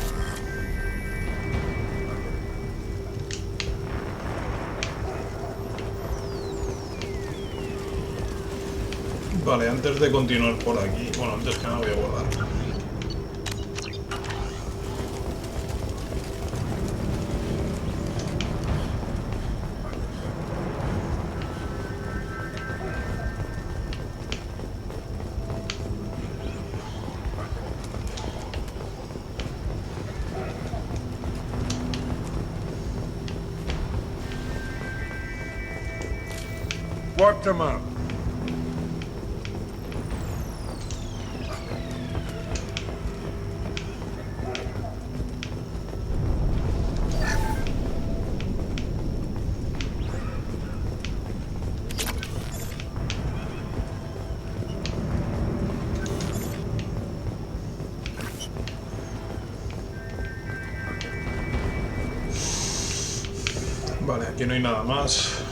Vale, antes de continuar por aquí, bueno, antes que nada voy a guardar. Warped them up. Vale, aquí no hay nada más.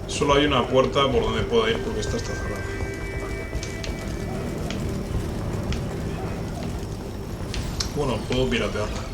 Solo hay una puerta por donde puedo ir porque esta está cerrada. Bueno, puedo piratearla.